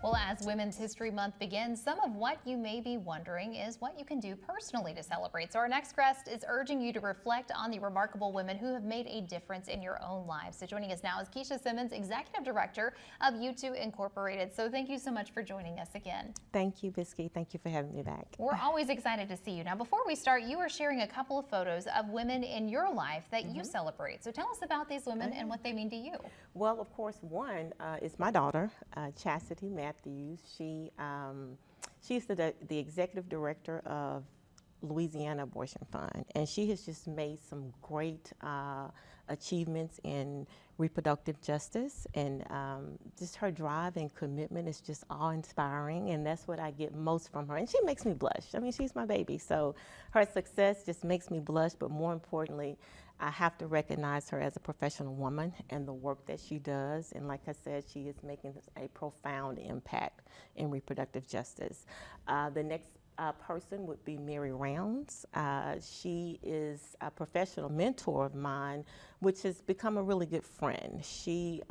Well, as Women's History Month begins, some of what you may be wondering is what you can do personally to celebrate. So our next guest is urging you to reflect on the remarkable women who have made a difference in your own lives. So joining us now is Kesha Simmons, Executive Director of U2 Incorporated. So thank you so much for joining us again. Thank you, Bisky. Thank you for having me back. We're always excited to see you. Now, before we start, you are sharing a couple of photos of women in your life that you celebrate. So tell us about these women and what they mean to you. Well, of course, one is my daughter, Chastity Matthews. She's the Executive Director of Louisiana Abortion Fund, and she has just made some great achievements in reproductive justice, and just her drive and commitment is just awe-inspiring, and that's what I get most from her. And she makes me blush. I mean, she's my baby, so her success just makes me blush, but more importantly, I have to recognize her as a professional woman and the work that she does. And like I said, she is making a profound impact in reproductive justice. The next person would be Mary Rounds. She is a professional mentor of mine, which has become a really good friend. She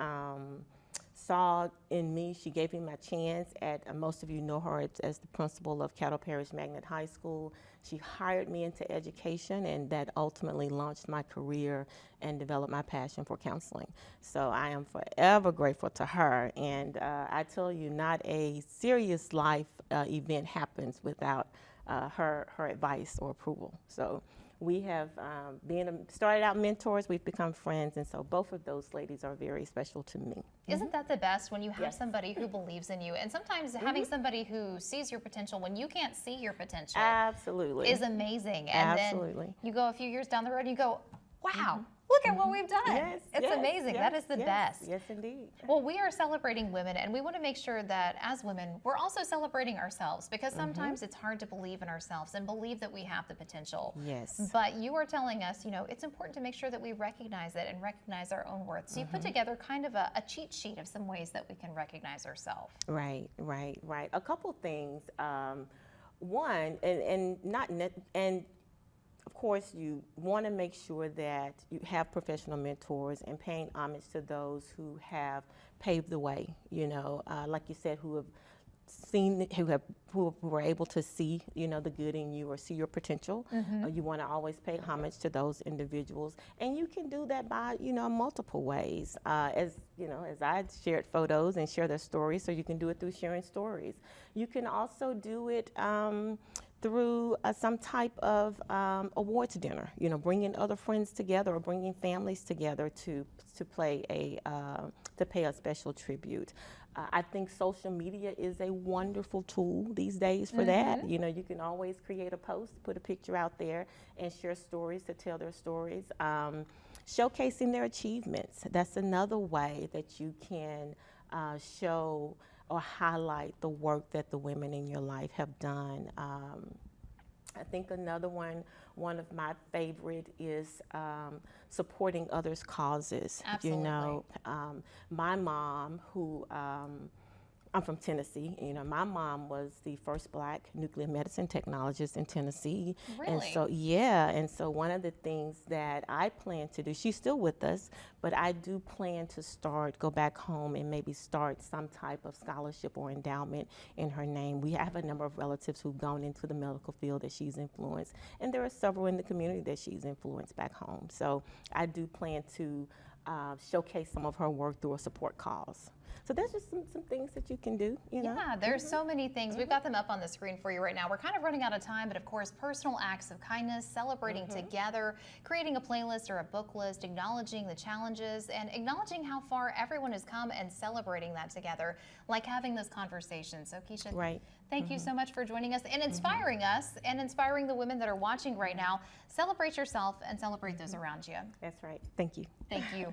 saw in me, she gave me my chance at, most of you know her as the principal of Caddo Parish Magnet High School. She hired me into education, and that ultimately launched my career and developed my passion for counseling. So I am forever grateful to her, and I tell you, not a serious life event happens without her advice or approval. So we have started out mentors, we've become friends, and so both of those ladies are very special to me. Isn't that the best when you have somebody who believes in you? And sometimes having somebody who sees your potential when you can't see your potential Absolutely. is amazing. And Absolutely. then you go a few years down the road and you go, wow, look at what we've done. Yes, it's yes, amazing. yes, That is the yes, best. Yes, indeed. Well, we are celebrating women, and we want to make sure that as women, we're also celebrating ourselves, because sometimes it's hard to believe in ourselves and believe that we have the potential. Yes. But you are telling us, you know, it's important to make sure that we recognize it and recognize our own worth. So you put together kind of a cheat sheet of some ways that we can recognize ourselves. Right. A couple things. One, and of course, you want to make sure that you have professional mentors and paying homage to those who have paved the way, you know, like you said, who have seen, who were able to see, you know, the good in you or see your potential. You want to always pay homage to those individuals, and you can do that by, you know, multiple ways. As you know, as I shared photos and share their stories, so you can do it through sharing stories. You can also do it through some type of awards dinner, you know, bringing other friends together or bringing families together to pay a special tribute. I think social media is a wonderful tool these days for that. You know, you can always create a post, put a picture out there, and share stories to tell their stories. Showcasing their achievements, that's another way that you can show or highlight the work that the women in your life have done. I think another one of my favorite is supporting others' causes. Absolutely. You know, my mom, who I'm from Tennessee. You know, my mom was the first Black nuclear medicine technologist in Tennessee. Really? And so, yeah, and so one of the things that I plan to do, she's still with us, but I do plan to go back home and maybe start some type of scholarship or endowment in her name. We have a number of relatives who've gone into the medical field that she's influenced, and there are several in the community that she's influenced back home. So I do plan to showcase some of her work through a support cause. So there's just some things that you can do, you know? Yeah, there's so many things. We've got them up on the screen for you right now. We're kind of running out of time, but of course, personal acts of kindness, celebrating together, creating a playlist or a book list, acknowledging the challenges, and acknowledging how far everyone has come and celebrating that together, like having those conversations. So Kesha, thank you so much for joining us and inspiring us and inspiring the women that are watching right now. Celebrate yourself and celebrate those around you. That's right. Thank you. Thank you.